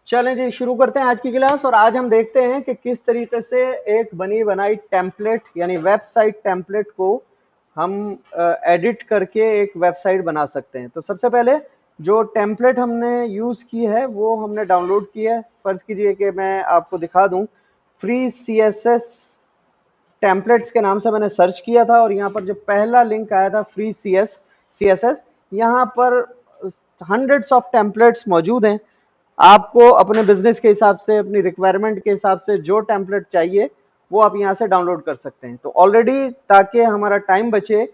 चलें जी, शुरू करते हैं आज की क्लास। और आज हम देखते हैं कि किस तरीके से एक बनी बनाई टेम्पलेट यानी वेबसाइट टेम्पलेट को हम एडिट करके एक वेबसाइट बना सकते हैं। तो सबसे पहले जो टेम्पलेट हमने यूज़ की है वो हमने डाउनलोड की है। फर्ज कीजिए कि मैं आपको दिखा दूं, फ्री CSS टेम्पलेट्स के नाम से मैंने सर्च किया था और यहाँ पर जो पहला लिंक आया था फ्री CSS, यहाँ पर हंड्रेड्स ऑफ टेम्पलेट्स मौजूद हैं। आपको अपने बिजनेस के हिसाब से, अपनी रिक्वायरमेंट के हिसाब से जो टेम्पलेट चाहिए वो आप यहाँ से डाउनलोड कर सकते हैं। तो ऑलरेडी, ताकि हमारा टाइम बचे,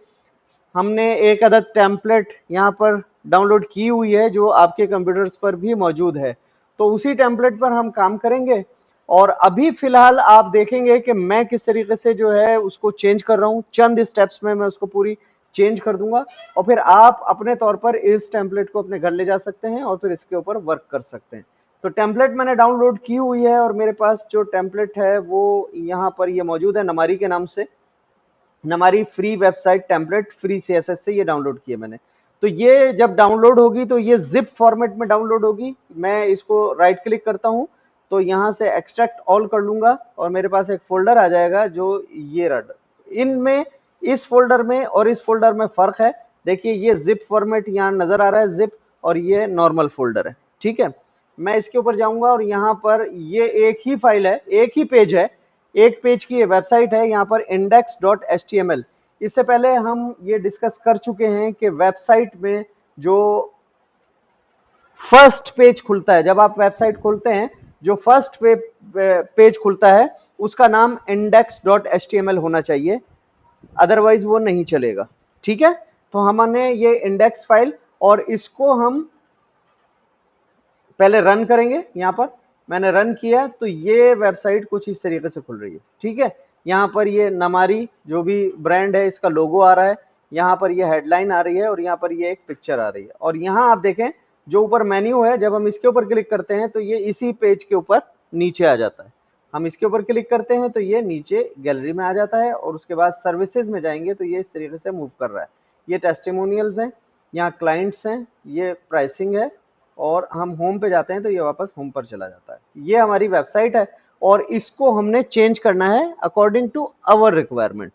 हमने एक अदद टेम्पलेट यहाँ पर डाउनलोड की हुई है जो आपके कंप्यूटर्स पर भी मौजूद है। तो उसी टेम्पलेट पर हम काम करेंगे और अभी फिलहाल आप देखेंगे कि मैं किस तरीके से जो है उसको चेंज कर रहा हूँ। चंद स्टेप्स में मैं उसको पूरी चेंज कर दूंगा और फिर आप अपने तौर पर इस टेम्पलेट को अपने घर ले जा सकते हैं और फिर इसके ऊपर वर्क कर सकते हैं। तो टेम्पलेट मैंने डाउनलोड की हुई है और मेरे पास जो टेम्पलेट है वो यहाँ पर ये मौजूद है नमारी के नाम से। हमारी free website template free CSS से ये डाउनलोड की है मैंने। तो ये जब डाउनलोड होगी तो ये जिप फॉर्मेट में डाउनलोड होगी। मैं इसको राइट क्लिक करता हूँ तो यहाँ से एक्सट्रैक्ट ऑल कर लूंगा और मेरे पास एक फोल्डर आ जाएगा जो ये रहा। इनमें, इस फोल्डर में और इस फोल्डर में फर्क है। देखिए, ये जिप फॉर्मेट यहाँ नजर आ रहा है, जिप, और ये नॉर्मल फोल्डर है। ठीक है, मैं इसके ऊपर जाऊंगा और यहाँ पर ये एक ही फाइल है, एक ही पेज है, एक पेज की ये वेबसाइट है। यहाँ पर index.html, इससे पहले हम ये डिस्कस कर चुके हैं कि वेबसाइट में जो फर्स्ट पेज खुलता है, जब आप वेबसाइट खोलते हैं, जो फर्स्ट पेज खुलता है उसका नाम index.html होना चाहिए, अदरवाइज वो नहीं चलेगा। ठीक है, तो हमने ये इंडेक्स फाइल और इसको हम पहले रन करेंगे। यहाँ पर मैंने रन किया तो ये वेबसाइट कुछ इस तरीके से खुल रही है। ठीक है, यहाँ पर ये नमारी जो भी ब्रांड है इसका लोगो आ रहा है, यहाँ पर ये हेडलाइन आ रही है और यहाँ पर ये एक पिक्चर आ रही है। और यहाँ आप देखें जो ऊपर मेन्यू है, जब हम इसके ऊपर क्लिक करते हैं तो ये इसी पेज के ऊपर नीचे आ जाता है। हम इसके ऊपर क्लिक करते हैं तो ये नीचे गैलरी में आ जाता है और उसके बाद सर्विसेज में जाएंगे तो ये इस तरीके से मूव कर रहा है। ये टेस्टिमोनियल्स हैं, यहाँ क्लाइंट्स हैं, ये प्राइसिंग है और हम होम पे जाते हैं तो ये वापस होम पर चला जाता है। ये हमारी वेबसाइट है और इसको हमने चेंज करना है अकॉर्डिंग टू आवर रिक्वायरमेंट।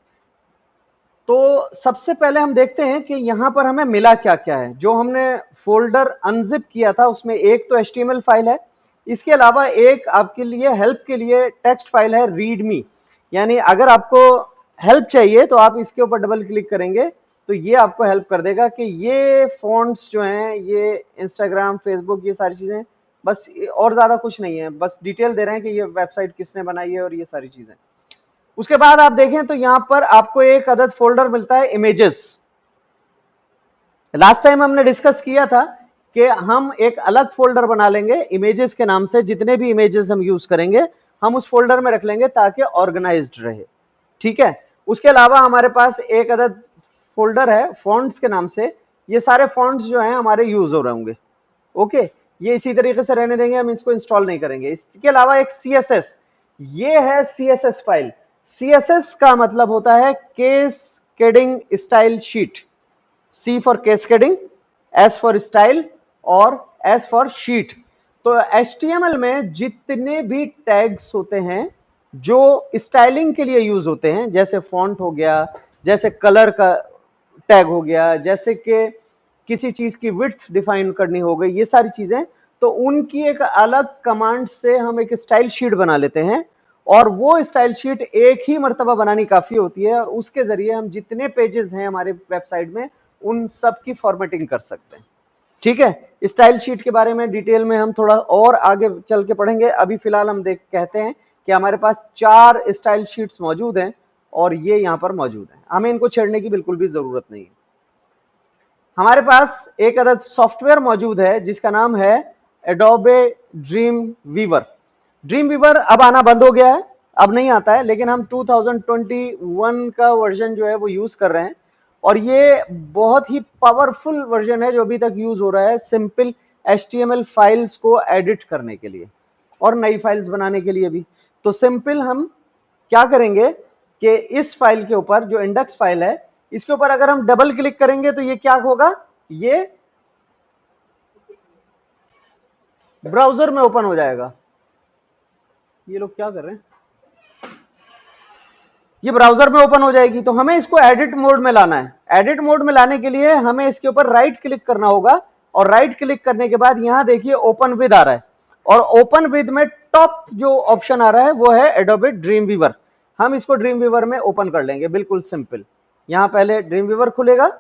तो सबसे पहले हम देखते हैं कि यहाँ पर हमें मिला क्या क्या है। जो हमने फोल्डर अनजिप किया था उसमें एक तो HTML फाइल है, इसके अलावा एक आपके लिए हेल्प के लिए टेक्स्ट फाइल है रीडमी। यानी अगर आपको हेल्प चाहिए तो आप इसके ऊपर डबल क्लिक करेंगे तो ये आपको हेल्प कर देगा कि ये फॉन्ट्स जो हैं, ये इंस्टाग्राम, फेसबुक, ये सारी चीजें, बस और ज्यादा कुछ नहीं है, बस डिटेल दे रहे हैं कि ये वेबसाइट किसने बनाई है और ये सारी चीजें। उसके बाद आप देखें तो यहां पर आपको एक अदद फोल्डर मिलता है इमेजेस। लास्ट टाइम हमने डिस्कस किया था कि हम एक अलग फोल्डर बना लेंगे इमेजेस के नाम से। जितने भी इमेजेस हम यूज करेंगे हम उस फोल्डर में रख लेंगे ताकि ऑर्गेनाइज्ड रहे। ठीक है, उसके अलावा हमारे पास एक अदद फोल्डर है फॉन्ट्स के नाम से। ये सारे फॉन्ट्स जो हैं हमारे यूज हो रहे होंगे। ओके, ये इसी तरीके से रहने देंगे, हम इसको इंस्टॉल नहीं करेंगे। इसके अलावा एक CSS, ये है CSS फाइल। CSS का मतलब होता है cascading style sheet. C for cascading, S for style और S फॉर शीट। तो HTML में जितने भी टैग्स होते हैं जो स्टाइलिंग के लिए यूज होते हैं, जैसे फॉन्ट हो गया, जैसे कलर का टैग हो गया, जैसे कि किसी चीज की विड्थ डिफाइन करनी हो गई, ये सारी चीजें, तो उनकी एक अलग कमांड से हम एक स्टाइल शीट बना लेते हैं और वो स्टाइल शीट एक ही मर्तबा बनानी काफी होती है और उसके जरिए हम जितने पेजेस हैं हमारे वेबसाइट में उन सब की फॉर्मेटिंग कर सकते हैं। ठीक है, स्टाइल शीट के बारे में डिटेल में हम थोड़ा और आगे चल के पढ़ेंगे। अभी फिलहाल हम कहते हैं कि हमारे पास 4 स्टाइल शीट्स मौजूद हैं और ये यहाँ पर मौजूद हैं, हमें इनको छेड़ने की बिल्कुल भी जरूरत नहीं है। हमारे पास एक अदद सॉफ्टवेयर मौजूद है जिसका नाम है Adobe Dreamweaver. Dreamweaver अब आना बंद हो गया है, अब नहीं आता है, लेकिन हम 2021 का वर्जन जो है वो यूज कर रहे हैं और ये बहुत ही पावरफुल वर्जन है जो अभी तक यूज हो रहा है सिंपल HTML फाइल्स को एडिट करने के लिए और नई फाइल्स बनाने के लिए भी। तो सिंपल हम क्या करेंगे कि इस फाइल के ऊपर, जो इंडेक्स फाइल है, इसके ऊपर अगर हम डबल क्लिक करेंगे तो ये क्या होगा, ये ब्राउजर में ओपन हो जाएगा। ये लोग क्या कर रहे हैं, ये ब्राउजर में ओपन हो जाएगी। तो हमें इसको एडिट मोड में लाना है। एडिट मोड में लाने के लिए हमें इसके ऊपर राइट क्लिक करना होगा, और राइट क्लिक करने के बाद यहां देखिए ओपन विद आ रहा है, और ओपन विद में टॉप जो ऑप्शन आ रहा है वो है एडोबे ड्रीम वीवर। हम इसको ड्रीम वीवर में ओपन कर लेंगे, बिल्कुल सिंपल। यहां पहले ड्रीम वीवर खुलेगा।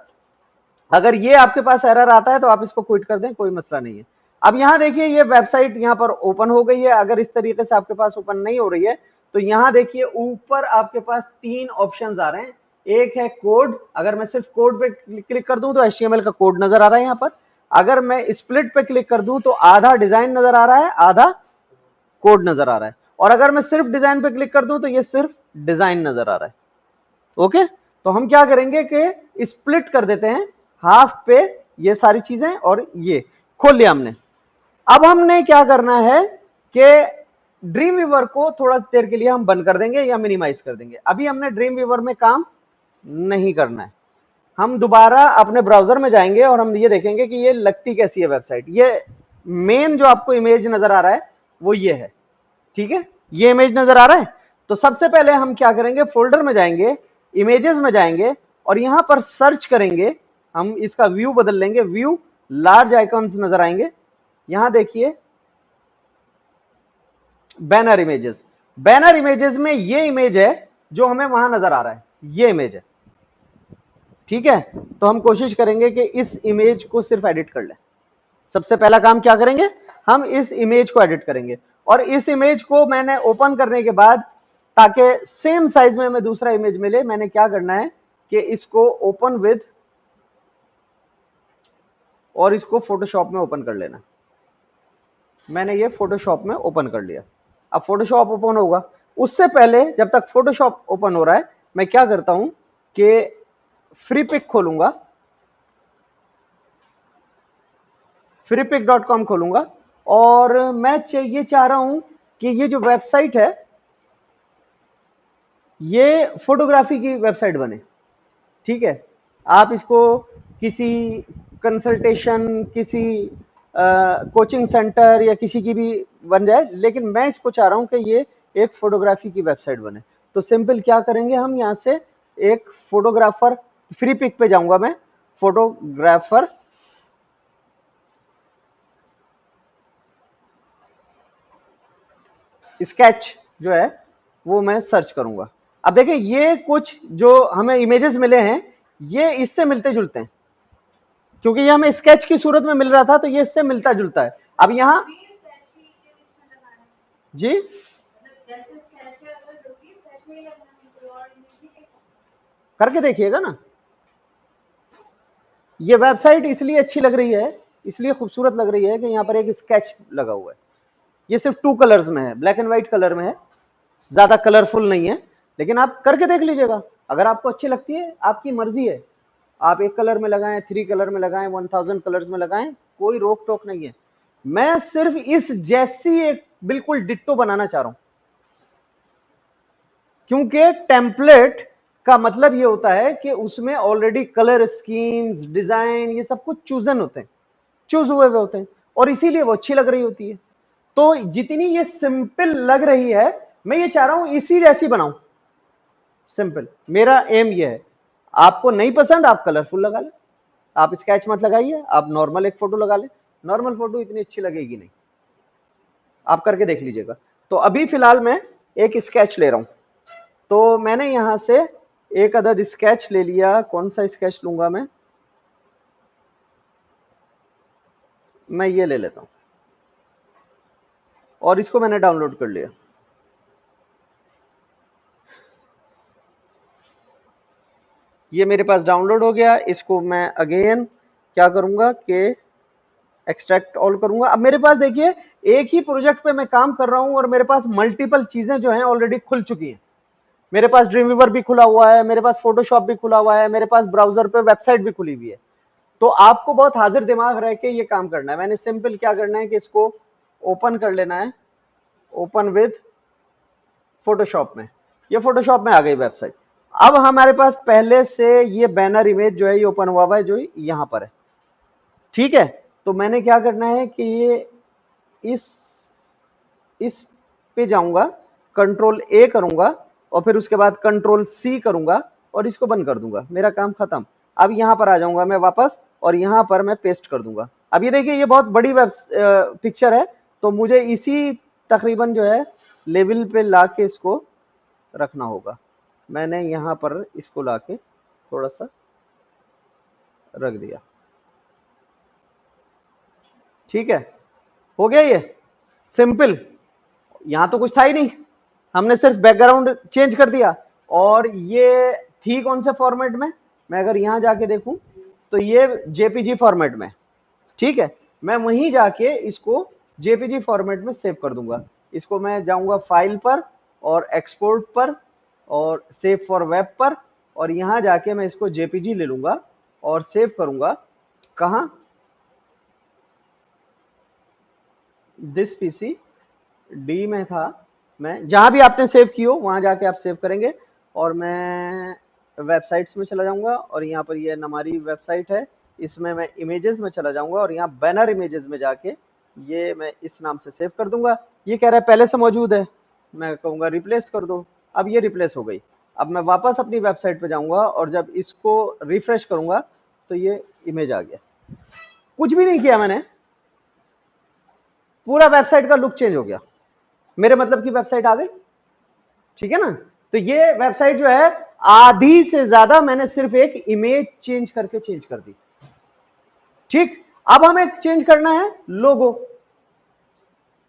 अगर ये आपके पास एरर आता है तो आप इसको क्विट कर दें, कोई मसला नहीं है। अब यहां देखिए ये वेबसाइट यहां पर ओपन हो गई है। अगर इस तरीके से आपके पास ओपन नहीं हो रही है तो यहां देखिए ऊपर आपके पास 3 ऑप्शंस आ रहे हैं। एक है कोड, अगर मैं सिर्फ कोड पे क्लिक कर दूं तो HTML का कोड नजर आ रहा है यहां पर। अगर मैं स्प्लिट पे क्लिक कर दूं तो आधा डिजाइन नजर आ रहा है, आधा कोड नजर आ रहा है। और अगर मैं सिर्फ डिजाइन पे क्लिक कर दूं तो ये सिर्फ डिजाइन नजर आ रहा है। ओके, तो हम क्या करेंगे कि स्प्लिट कर देते हैं हाफ पे ये सारी चीजें, और ये खोल लिया हमने। अब हमने क्या करना है कि ड्रीम वीवर को थोड़ा देर के लिए हम बंद कर देंगे या मिनिमाइज कर देंगे। अभी हमने ड्रीम वीवर में काम नहीं करना है। हम दोबारा अपने ब्राउजर में जाएंगे और हम ये देखेंगे कि ये लगती कैसी है वेबसाइट। ये मेन जो आपको इमेज नजर आ रहा है वो ये है, ठीक है, ये इमेज नजर आ रहा है। तो सबसे पहले हम क्या करेंगे, फोल्डर में जाएंगे, इमेजेस में जाएंगे, और यहां पर सर्च करेंगे। हम इसका व्यू बदल लेंगे, व्यू लार्ज आइकॉन्स नजर आएंगे। यहां देखिए बैनर इमेजेस। बैनर इमेजेस में ये इमेज है जो हमें वहां नजर आ रहा है, ये इमेज है, ठीक है। तो हम कोशिश करेंगे कि इस इमेज को सिर्फ एडिट कर लें। सबसे पहला काम क्या करेंगे, हम इस इमेज को एडिट करेंगे। और इस इमेज को मैंने ओपन करने के बाद, ताकि सेम साइज में हमें दूसरा इमेज मिले, मैंने क्या करना है कि इसको ओपन विद, और इसको फोटोशॉप में ओपन कर लेना। मैंने ये फोटोशॉप में ओपन कर लिया। अब फोटोशॉप ओपन होगा, उससे पहले जब तक फोटोशॉप ओपन हो रहा है मैं क्या करता हूं कि फ्री पिक खोलूंगा, freepik.com खोलूंगा, और मैं ये चाह रहा हूं कि ये जो वेबसाइट है ये फोटोग्राफी की वेबसाइट बने, ठीक है। आप इसको किसी कंसल्टेशन, किसी कोचिंग सेंटर या किसी की भी बन जाए, लेकिन मैं इसको चाह रहा हूं कि ये एक फोटोग्राफी की वेबसाइट बने। तो सिंपल क्या करेंगे, हम यहां से एक फोटोग्राफर, फ्री पिक पे जाऊंगा मैं, फोटोग्राफर स्केच जो है वो मैं सर्च करूंगा। अब देखिए ये कुछ जो हमें इमेजेस मिले हैं ये इससे मिलते जुलते हैं, क्योंकि ये हमें स्केच की सूरत में मिल रहा था, तो ये इससे मिलता जुलता है। अब यहाँ जी करके देखिएगा ना, ये वेबसाइट इसलिए अच्छी लग रही है, इसलिए खूबसूरत लग रही है कि यहाँ पर एक स्केच लगा हुआ है। ये सिर्फ 2 कलर्स में है, ब्लैक एंड व्हाइट कलर में है, ज्यादा कलरफुल नहीं है, लेकिन आप करके देख लीजिएगा। अगर आपको अच्छी लगती है, आपकी मर्जी है, आप 1 कलर में लगाएं, 3 कलर में लगाएं, 1000 कलर्स में लगाएं, कोई रोक टोक नहीं है। मैं सिर्फ इस जैसी एक बिल्कुल डिट्टो बनाना चाह रहा हूं, क्योंकि टेम्पलेट का मतलब ये होता है कि उसमें ऑलरेडी कलर स्कीम्स, डिजाइन, ये सब कुछ चूजन होते हैं, चूज हुए हुए होते हैं, और इसीलिए वो अच्छी लग रही होती है। तो जितनी ये सिंपल लग रही है, मैं ये चाह रहा हूं इसी जैसी बनाऊं, सिंपल। मेरा एम ये है। आपको नहीं पसंद आप कलरफुल लगा लें, आप स्केच मत लगाइए, आप नॉर्मल एक फोटो लगा लें। नॉर्मल फोटो इतनी अच्छी लगेगी नहीं, आप करके देख लीजिएगा। तो अभी फिलहाल मैं एक स्केच ले रहा हूं, तो मैंने यहां से एक अदद स्केच ले लिया। कौन सा स्केच लूंगा मैं ये ले लेता हूं, और इसको मैंने डाउनलोड कर लिया। ये मेरे पास डाउनलोड हो गया। इसको मैं अगेन क्या करूंगा कि एक्सट्रैक्ट ऑल करूंगा। अब मेरे पास देखिए एक ही प्रोजेक्ट पे मैं काम कर रहा हूं और मेरे पास मल्टीपल चीजें जो हैं ऑलरेडी खुल चुकी हैं। मेरे पास ड्रीम वीवर भी खुला हुआ है, मेरे पास फोटोशॉप भी खुला हुआ है, मेरे पास ब्राउजर पे वेबसाइट भी खुली हुई है। तो आपको बहुत हाजिर दिमाग रह के ये काम करना है। मैंने सिंपल क्या करना है कि इसको ओपन कर लेना है, ओपन विद फोटोशॉप में। ये फोटोशॉप में आ गई वेबसाइट। अब हमारे पास पहले से ये बैनर इमेज जो है ये ओपन हुआ है, जो यहां पर है, ठीक है। तो मैंने क्या करना है कि ये इस इस पे जाऊंगा, कंट्रोल ए करूंगा और फिर उसके बाद कंट्रोल सी करूंगा और इसको बंद कर दूंगा, मेरा काम खत्म। अब यहां पर आ जाऊंगा मैं वापस और यहां पर मैं पेस्ट कर दूंगा। अब ये देखिए ये बहुत बड़ी वेब पिक्चर है, तो मुझे इसी तकरीबन जो है लेवल पे लाके इसको रखना होगा। मैंने यहां पर इसको लाके थोड़ा सा रख दिया, ठीक है, हो गया ये सिंपल। यहां तो कुछ था ही नहीं, हमने सिर्फ बैकग्राउंड चेंज कर दिया। और ये थी कौन से फॉर्मेट में, मैं अगर यहां जाके देखूं तो ये जेपीजी फॉर्मेट में, ठीक है। मैं वहीं जाके इसको जेपीजी फॉर्मेट में सेव कर दूंगा। इसको मैं जाऊंगा फाइल पर और एक्सपोर्ट पर और सेव फॉर वेब पर, और यहां जाके मैं इसको जेपीजी ले लूंगा और सेव करूंगा। कहां, दिस पीसी डी में था, मैं जहां भी आपने सेव की हो वहां जाके आप सेव करेंगे। और मैं वेबसाइट्स में चला जाऊंगा और यहाँ पर ये हमारी वेबसाइट है, इसमें मैं इमेजेस में चला जाऊंगा और यहाँ बैनर इमेजेस में जाके ये मैं इस नाम से सेव कर दूंगा। ये कह रहा है पहले से मौजूद है, मैं कहूंगा रिप्लेस कर दो। अब ये रिप्लेस हो गई। अब मैं वापस अपनी वेबसाइट पे जाऊंगा और जब इसको रिफ्रेश करूंगा तो ये इमेज आ गया। कुछ भी नहीं किया मैंने, पूरा वेबसाइट का लुक चेंज हो गया, मेरे मतलब की वेबसाइट आ गई, ठीक है ना। तो ये वेबसाइट जो है आधी से ज्यादा मैंने सिर्फ एक इमेज चेंज करके चेंज कर दी, ठीक। अब हमें चेंज करना है लोगो,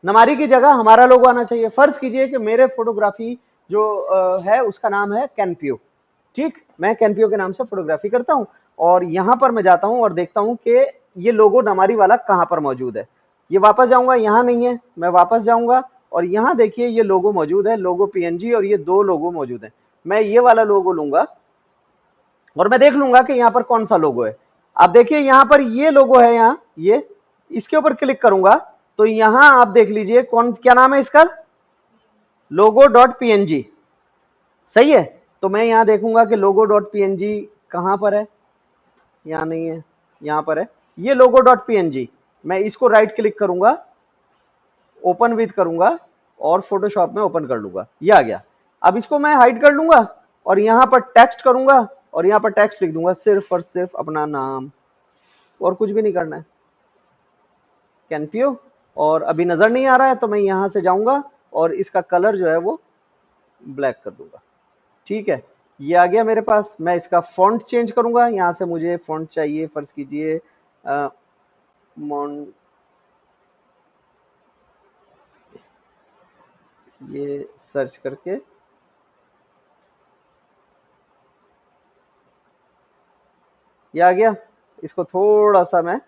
नमारी की जगह हमारा लोगो आना चाहिए। फर्ज कीजिए कि मेरे फोटोग्राफी जो है उसका नाम है कैनपियो, ठीक। मैं कैनपियो के नाम से फोटोग्राफी करता हूं और यहां पर मैं जाता हूं और देखता हूं कि ये लोगो नमारी वाला कहां पर मौजूद है। ये वापस जाऊंगा, यहां नहीं है, मैं वापस जाऊंगा और यहां देखिए ये लोगो मौजूद है, लोगो पीएनजी, और ये दो लोगो मौजूद है। मैं ये वाला लोगो लूंगा और मैं देख लूंगा कि यहाँ पर कौन सा लोगो है। आप देखिए यहाँ पर ये लोगो है, यहाँ ये, इसके ऊपर क्लिक करूंगा तो यहां आप देख लीजिए कौन, क्या नाम है इसका, लोगो डॉट पीएनजी, सही है। तो मैं यहां देखूंगा कि लोगो डॉट पीएनजी कहां पर है, यहां नहीं है, यहां पर है ये लोगो डॉट पीएनजी। मैं इसको राइट क्लिक करूंगा, ओपन विद करूंगा और फोटोशॉप में ओपन कर लूंगा, ये आ गया। अब इसको मैं हाइड कर लूंगा और यहां पर टेक्स्ट करूंगा और यहां पर टेक्स्ट लिख दूंगा सिर्फ और सिर्फ अपना नाम, और कुछ भी नहीं करना है, कैनपियो। और अभी नजर नहीं आ रहा है तो मैं यहां से जाऊंगा और इसका कलर जो है वो ब्लैक कर दूंगा, ठीक है। ये आ गया मेरे पास। मैं इसका फॉन्ट चेंज करूंगा, यहां से मुझे फॉन्ट चाहिए, फर्ज कीजिए ये सर्च करके ये आ गया। इसको थोड़ा सा मैं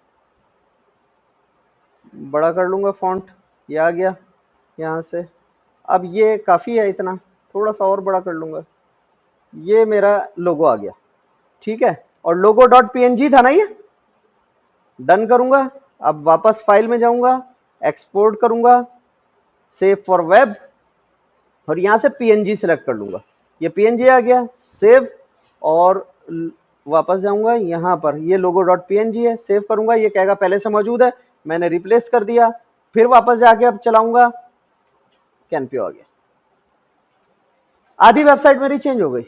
बड़ा कर लूंगा फॉन्ट, ये आ गया यहाँ से। अब ये काफी है इतना, थोड़ा सा और बड़ा कर लूंगा, ये मेरा लोगो आ गया, ठीक है। और लोगो डॉट पीएनजी था ना ये, डन करूंगा। अब वापस फाइल में जाऊंगा, एक्सपोर्ट करूंगा, सेव फॉर वेब और यहां से पीएनजी सिलेक्ट कर लूंगा, ये पीएनजी आ गया, सेव। और वापस जाऊंगा, यहां पर ये लोगो डॉट पीएनजी है, सेव करूंगा, ये कहेगा पहले से मौजूद है, मैंने रिप्लेस कर दिया। फिर वापस जाके अब चलाऊंगा, कैनपियो आ गया, आधी वेबसाइट मेरी चेंज हो गई,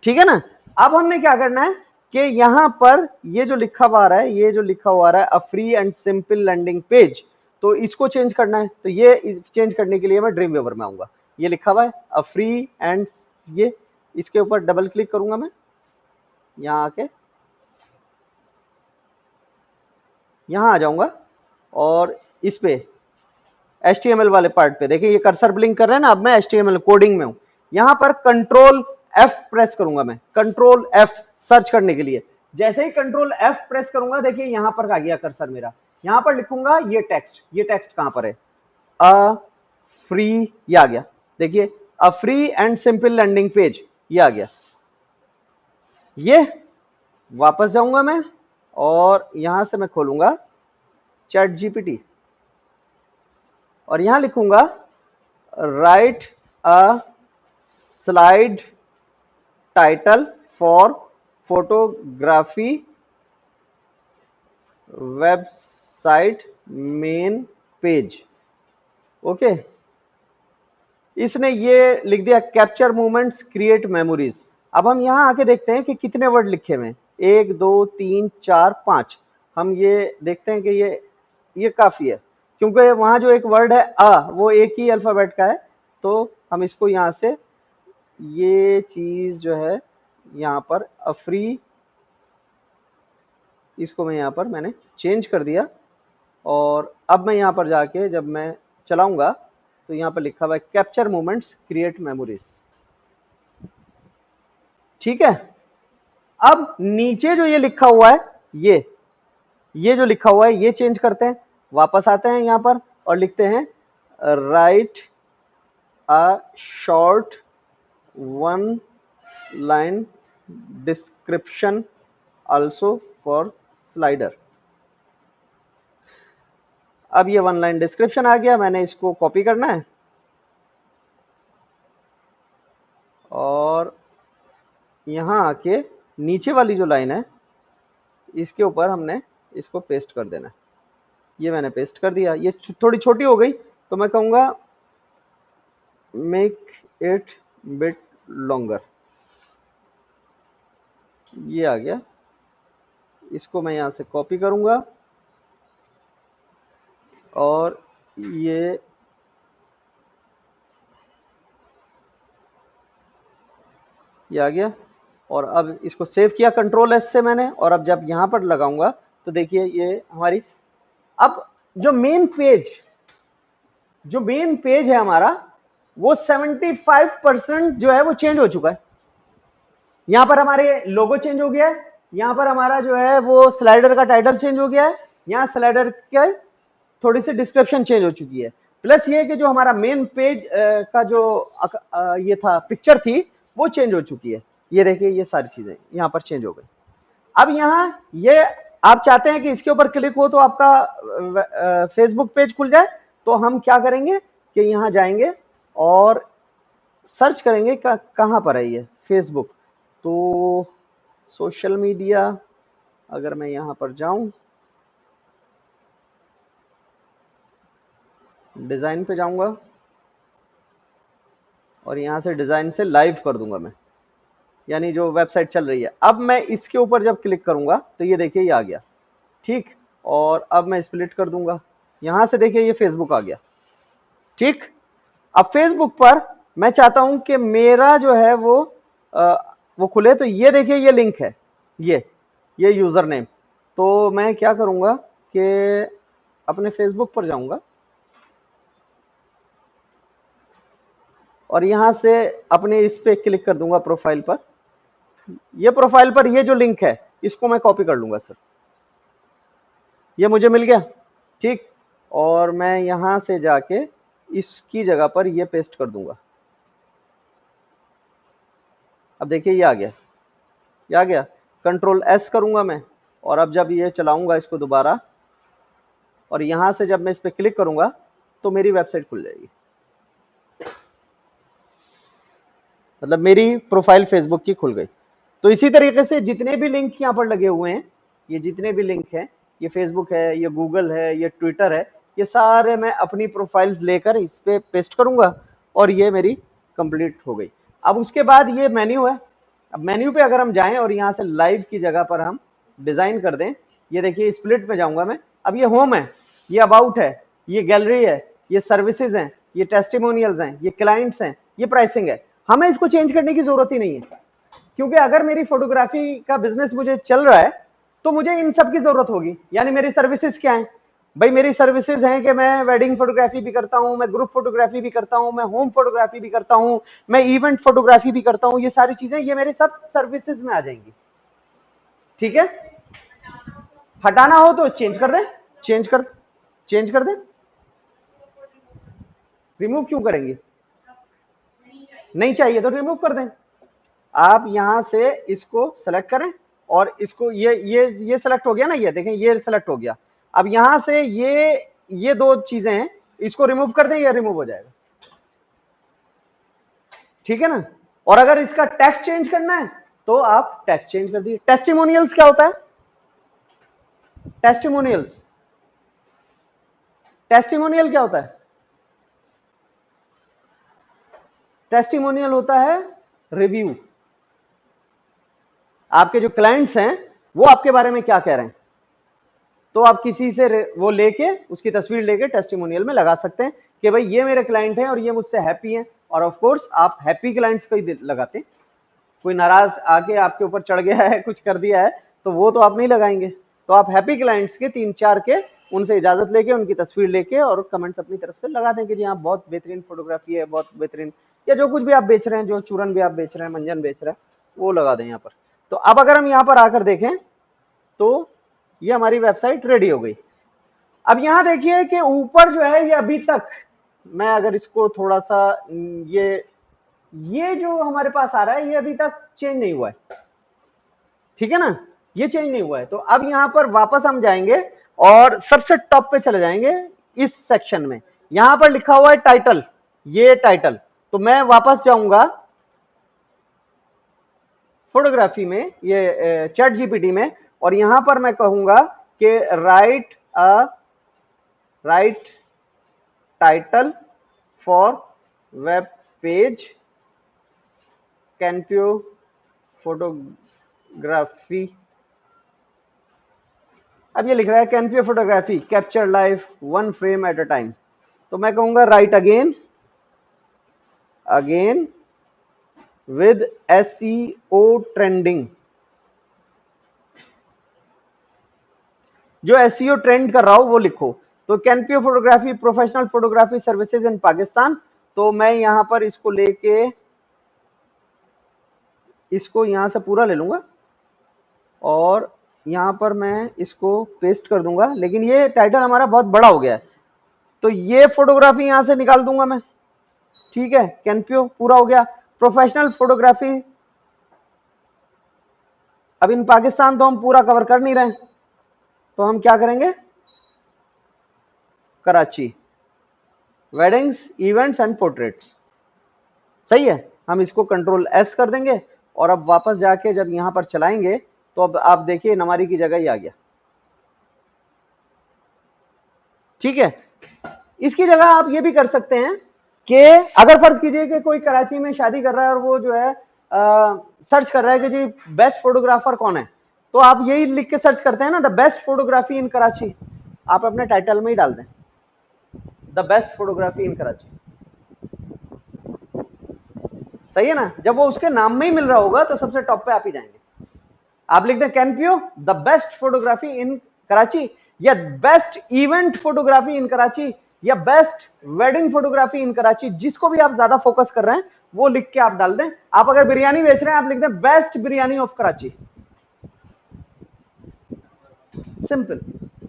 ठीक है ना। अब हमने क्या करना है कि यहां पर ये जो लिखा हुआ आ रहा है, ये जो लिखा हुआ आ रहा है a free and simple landing page, तो इसको चेंज करना है। तो ये चेंज करने के लिए मैं ड्रीम वेवर में आऊंगा, ये लिखा हुआ है अ फ्री एंड, ये इसके ऊपर डबल क्लिक करूंगा मैं, यहां आके यहां आ जाऊंगा और इस पे HTML वाले पार्ट पे देखिए ये कर्सर ब्लिंक कर रहा है ना। अब मैं HTML कोडिंग में हूं, यहां पर कंट्रोल F प्रेस करूंगा मैं, कंट्रोल F सर्च करने के लिए। जैसे ही कंट्रोल F प्रेस करूंगा देखिए यहां पर आ गया कर्सर मेरा, यहां पर लिखूंगा ये टेक्स्ट, ये टेक्स्ट कहां पर है, अ फ्री, ये आ गया, देखिए a free and simple landing page, ये आ गया। ये वापस जाऊंगा मैं और यहां से मैं खोलूंगा चैट जीपीटी और यहां लिखूंगा right a slide title for photography website site main page. Okay, इसने ये लिख दिया कैप्चर मोमेंट्स क्रिएट मेमोरीज। अब हम यहाँ आके देखते हैं कि कितने वर्ड लिखे हुए हैं, 1 2 3 4 5। हम ये देखते हैं कि ये काफी है, क्योंकि वहां जो एक वर्ड है वो एक ही अल्फाबेट का है। तो हम इसको यहाँ से ये चीज जो है यहाँ पर फ्री, इसको मैं यहाँ पर मैंने चेंज कर दिया। और अब मैं यहाँ पर जाके जब मैं चलाऊंगा तो यहाँ पर लिखा हुआ है कैप्चर मोमेंट्स क्रिएट मेमोरीज। ठीक है, अब नीचे जो ये लिखा हुआ है, ये जो लिखा हुआ है ये चेंज करते हैं। वापस आते हैं यहाँ पर और लिखते हैं right a short 1 line description also for slider. अब ये 1 लाइन डिस्क्रिप्शन आ गया, मैंने इसको कॉपी करना है और यहाँ आके नीचे वाली जो लाइन है इसके ऊपर हमने इसको पेस्ट कर देना है। ये मैंने पेस्ट कर दिया, ये थोड़ी छोटी हो गई तो मैं कहूँगा मेक इट बिट लॉन्गर। ये आ गया, इसको मैं यहाँ से कॉपी करूँगा और ये आ गया। और अब इसको सेव किया कंट्रोल एस से मैंने, और अब जब यहाँ पर लगाऊंगा तो देखिए ये हमारी अब जो मेन पेज है हमारा वो 75% जो है वो चेंज हो चुका है। यहाँ पर हमारे लोगो चेंज हो गया है, यहाँ पर हमारा जो है वो स्लाइडर का टाइटल चेंज हो गया है, यहाँ स्लाइडर का थोड़ी सी डिस्क्रिप्शन चेंज हो चुकी है। प्लस ये कि जो हमारा मेन पेज का जो ये था पिक्चर थी वो चेंज हो चुकी है। ये देखिए ये सारी चीजें यहाँ पर चेंज हो गई। अब यहाँ ये आप चाहते हैं कि इसके ऊपर क्लिक हो तो आपका फेसबुक पेज खुल जाए, तो हम क्या करेंगे कि यहाँ जाएंगे और सर्च करेंगे कहाँ पर है ये फेसबुक। तो सोशल मीडिया, अगर मैं यहाँ पर जाऊं, डिजाइन पे जाऊंगा और यहाँ से डिजाइन से लाइव कर दूंगा मैं, यानी जो वेबसाइट चल रही है। अब मैं इसके ऊपर जब क्लिक करूंगा तो ये देखिए ये आ गया। ठीक, और अब मैं स्प्लिट कर दूंगा, यहां से देखिए ये फेसबुक आ गया। ठीक, अब फेसबुक पर मैं चाहता हूं कि मेरा जो है वो खुले, तो ये देखिए ये लिंक है, ये यूजर नेम। तो मैं क्या करूंगा कि अपने फेसबुक पर जाऊंगा और यहां से अपने इस पे क्लिक कर दूंगा प्रोफाइल पर। ये प्रोफाइल पर ये जो लिंक है इसको मैं कॉपी कर लूंगा सर, ये मुझे मिल गया। ठीक, और मैं यहां से जाके इसकी जगह पर ये पेस्ट कर दूंगा। अब देखिए ये आ गया, कंट्रोल एस करूंगा मैं, और अब जब ये चलाऊंगा इसको दोबारा और यहां से जब मैं इस पर क्लिक करूंगा तो मेरी वेबसाइट खुल जाएगी, मतलब मेरी प्रोफाइल फेसबुक की खुल गई। तो इसी तरीके से जितने भी लिंक यहाँ पर लगे हुए हैं, ये जितने भी लिंक हैं, ये फेसबुक है, ये गूगल है, ये ट्विटर है, ये सारे मैं अपनी प्रोफाइल्स लेकर इस पे पेस्ट करूंगा और ये मेरी कंप्लीट हो गई। अब उसके बाद ये मेन्यू है, अब मेन्यू पे अगर हम जाएं और यहाँ से लाइव की जगह पर हम डिजाइन कर दें, ये देखिए स्प्लिट में जाऊंगा मैं। अब ये होम है, ये अबाउट है, ये गैलरी है, ये सर्विसेज हैं, ये टेस्टिमोनियल्स हैं, ये क्लाइंट्स हैं, ये प्राइसिंग है। हमें इसको चेंज करने की जरूरत ही नहीं है, क्योंकि अगर मेरी फोटोग्राफी का बिजनेस मुझे चल रहा है तो मुझे इन सब की जरूरत होगी। यानी मेरी सर्विसेज क्या है भाई? मेरी सर्विसेज हैं कि मैं वेडिंग फोटोग्राफी भी करता हूं, मैं ग्रुप फोटोग्राफी भी करता हूं, मैं होम फोटोग्राफी भी करता हूं, मैं इवेंट फोटोग्राफी भी करता हूं। ये सारी चीजें ये मेरे सब सर्विसेज में आ जाएंगी। ठीक है, हटाना हो तो चेंज कर दें, चेंज कर दें। रिमूव क्यों करेंगे? नहीं चाहिए तो रिमूव कर दें। आप यहां से इसको सेलेक्ट करें और इसको ये सेलेक्ट हो गया ना, ये देखें ये सेलेक्ट हो गया। अब यहां से ये दो चीजें हैं, इसको रिमूव कर दें, ये रिमूव हो जाएगा। ठीक है ना। और अगर इसका टेक्स्ट चेंज करना है तो आप टेक्स्ट चेंज कर दीजिए। टेस्टिमोनियल्स क्या होता है? टेस्टिमोनियल्स टेस्टिमोनियल क्या होता है? टेस्टिमोनियल होता है रिव्यू। आपके जो क्लाइंट्स हैं वो आपके बारे में क्या कह रहे हैं, तो आप किसी से वो लेके उसकी तस्वीर लेके टेस्टिमोनियल में लगा सकते हैं कि भाई ये मेरे क्लाइंट हैं और ये मुझसे हैप्पी हैं। और ऑफ कोर्स आप हैप्पी क्लाइंट्स को ही लगाते हैं। कोई नाराज आके आपके ऊपर चढ़ गया है, कुछ कर दिया है, तो वो तो आप नहीं लगाएंगे। तो आप हैप्पी क्लाइंट्स के 3-4 के उनसे इजाजत लेके उनकी तस्वीर लेके और कमेंट्स अपनी तरफ से लगा दें कि जी हाँ बहुत बेहतरीन फोटोग्राफी है, बहुत बेहतरीन, या जो कुछ भी आप बेच रहे हैं, जो चूरन भी आप बेच रहे हैं, मंजन बेच रहे हैं, वो लगा दें यहाँ पर। तो अब अगर हम यहाँ पर आकर देखें तो ये हमारी वेबसाइट रेडी हो गई। अब यहां देखिए कि ऊपर जो है ये अभी तक, मैं अगर इसको थोड़ा सा ये जो हमारे पास आ रहा है ये अभी तक चेंज नहीं हुआ है, ठीक है ना, ये चेंज नहीं हुआ है। तो अब यहां पर वापस हम जाएंगे और सबसे टॉप पे चले जाएंगे इस सेक्शन में। यहां पर लिखा हुआ है टाइटल, ये टाइटल। तो मैं वापस जाऊंगा फोटोग्राफी में, ये चैट जीपीटी में, और यहां पर मैं कहूंगा कि write title for web page Canpyo photography. अब ये लिख रहा है Canpyo photography capture live 1 frame at a time. तो मैं कहूंगा write again with SEO trending. जो SEO ट्रेंड कर रहा हो वो लिखो। तो Canpyo photography professional photography services in Pakistan. तो मैं यहां पर इसको लेके इसको यहां से पूरा ले लूंगा और यहां पर मैं इसको पेस्ट कर दूंगा, लेकिन ये टाइटल हमारा बहुत बड़ा हो गया है तो ये फोटोग्राफी यहां से निकाल दूंगा मैं, ठीक है। कैनप्यो पूरा हो गया। प्रोफेशनल फोटोग्राफी, अब इन पाकिस्तान तो हम पूरा कवर कर नहीं रहे, तो हम क्या करेंगे, Karachi weddings events and portraits, सही है। हम इसको कंट्रोल S कर देंगे और अब वापस जाके जब यहां पर चलाएंगे तो अब आप देखिए नमारी की जगह ही आ गया, ठीक है। इसकी जगह आप ये भी कर सकते हैं कि अगर फर्ज कीजिए कि कोई कराची में शादी कर रहा है और वो जो है सर्च कर रहा है कि जी बेस्ट फोटोग्राफर कौन है, तो आप यही लिख के सर्च करते हैं ना, the best photography in Karachi, आप अपने टाइटल में ही डाल दें the best photography in Karachi, सही है ना। जब वो उसके नाम में ही मिल रहा होगा तो सबसे टॉप पे आप ही जाएंगे। आप लिख दें Canpyo the best photography in Karachi, या best event photography in Karachi, या best wedding photography in Karachi, जिसको भी आप ज्यादा फोकस कर रहे हैं वो लिख के आप डाल दें। आप अगर बिरयानी बेच रहे हैं आप लिख दें best biryani of Karachi, simple.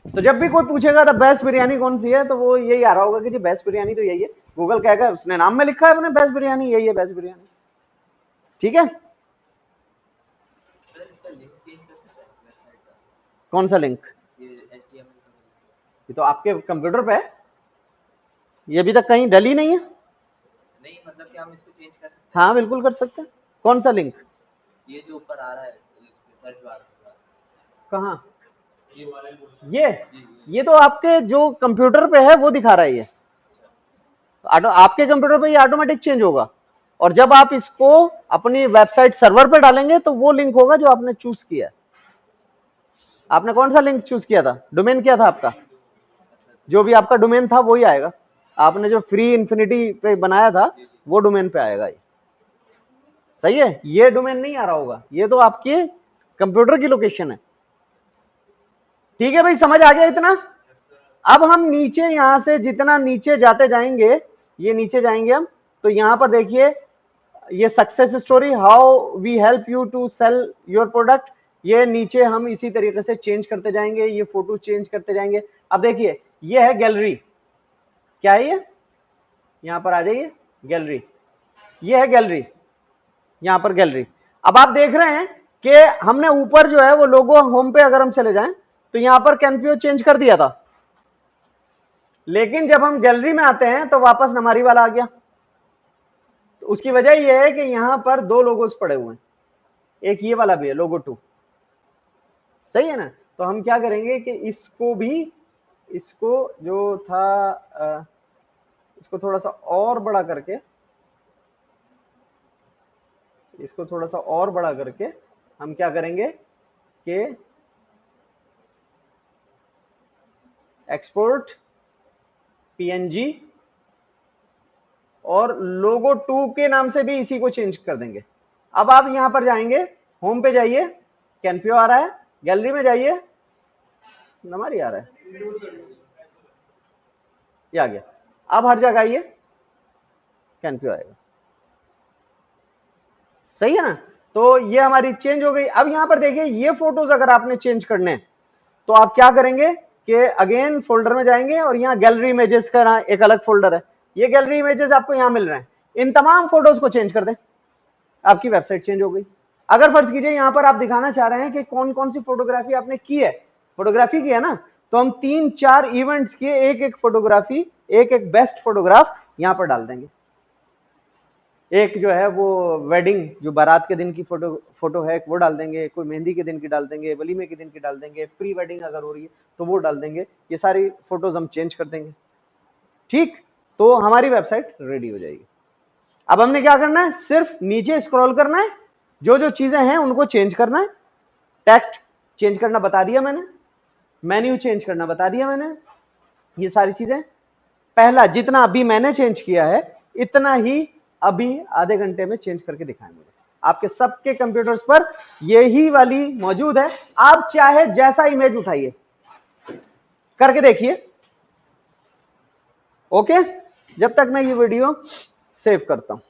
तो जब भी कोई पूछेगा द बेस्ट बिरयानी कौन सी है तो वो यही आ रहा होगा कि जी बेस्ट बिरयानी तो यही है। गूगल कहेगा उसने नाम में लिखा है अपने बेस्ट बिरयानी, यही है बेस्ट बिरयानी, ठीक है। कौन सा लिंक? ये तो आपके कंप्यूटर पे है, ये अभी तक कहीं डली नहीं है। नहीं मतलब कि हम इसको चेंज कर सकते हैं? हाँ बिल्कुल कर सकते हैं। कौन सा लिंक? ये जो ऊपर आ रहा है सर्च बार, कहाँ? ये तो आपके जो कंप्यूटर पे है वो दिखा रहा है, ये आपके कंप्यूटर पे ये ऑटोमेटिक चेंज होगा, और जब आप इसको अपनी वेबसाइट सर्वर पे डालेंगे तो वो लिंक होगा जो आपने चूज किया। आपने कौन सा लिंक चूज किया था? डोमेन क्या था आपका? जो भी आपका डोमेन था वही आएगा। आपने जो फ्री इन्फिनिटी पे बनाया था वो डोमेन पे आएगा, ये सही है। ये डोमेन नहीं आ रहा होगा, ये तो आपके कंप्यूटर की लोकेशन है, ठीक है भाई, समझ आ गया इतना। अब हम नीचे यहां से जितना नीचे जाते जाएंगे, ये नीचे जाएंगे हम, तो यहां पर देखिए ये success story, how we help you to sell your product, ये नीचे हम इसी तरीके से चेंज करते जाएंगे, ये फोटो चेंज करते जाएंगे। अब देखिए ये है गैलरी, क्या है ये, यहां पर आ जाइए गैलरी, ये है गैलरी, यहां पर गैलरी। अब आप देख रहे हैं कि हमने ऊपर जो है वो लोगो होम पे अगर हम चले जाएं तो यहां पर कैनप्यो चेंज कर दिया था, लेकिन जब हम गैलरी में आते हैं तो वापस नमारी वाला आ गया। तो उसकी वजह यह है कि यहां पर 2 लोगोस पड़े हुए हैं, एक ये वाला भी है लोगो 2, सही है ना। तो हम क्या करेंगे कि इसको भी इसको जो था इसको थोड़ा सा और बड़ा करके, इसको थोड़ा सा और बड़ा करके हम क्या करेंगे कि एक्सपोर्ट पीएनजी और लोगो 2 के नाम से भी इसी को चेंज कर देंगे। अब आप यहां पर जाएंगे, होम पे जाइए, कैनपियो आ रहा है, गैलरी में जाइए, हमारी आ रहा है, ये आ गया। अब हर जगह आइए, कैनपियो आएगा, सही है ना। तो ये हमारी चेंज हो गई। अब यहां पर देखिए, ये फोटोज अगर आपने चेंज करने हैं तो आप क्या करेंगे कि अगेन फोल्डर में जाएंगे और यहाँ गैलरी इमेजेस का एक अलग फोल्डर है, ये गैलरी इमेजेस आपको यहाँ मिल रहे हैं, इन तमाम फोटोज को चेंज कर दें, आपकी वेबसाइट चेंज हो गई। अगर फर्ज कीजिए यहां पर आप दिखाना चाह रहे हैं कि कौन कौन सी फोटोग्राफी आपने की है, फोटोग्राफी की है ना, तो हम 3-4 इवेंट्स के एक एक फोटोग्राफी, एक एक बेस्ट फोटोग्राफ यहां पर डाल देंगे। एक जो है वो वेडिंग, जो बारात के दिन की फोटो है वो डाल देंगे, कोई मेहंदी के दिन की डाल देंगे, वलीमे के दिन की डाल देंगे, प्री वेडिंग अगर हो रही है तो वो डाल देंगे। ये सारी फोटोज हम चेंज कर देंगे, ठीक। तो हमारी वेबसाइट रेडी हो जाएगी। अब हमने क्या करना है, सिर्फ नीचे स्क्रॉल करना है, जो जो चीजें हैं उनको चेंज करना है। टेक्स्ट चेंज करना बता दिया मैंने, मेन्यू चेंज करना बता दिया मैंने, ये सारी चीजें पहला जितना अभी मैंने चेंज किया है इतना ही अभी आधे घंटे में चेंज करके दिखाएंगे। आपके सबके कंप्यूटर्स पर यही वाली मौजूद है, आप चाहे जैसा इमेज उठाइए, करके देखिए। ओके, जब तक मैं ये वीडियो सेव करता हूं।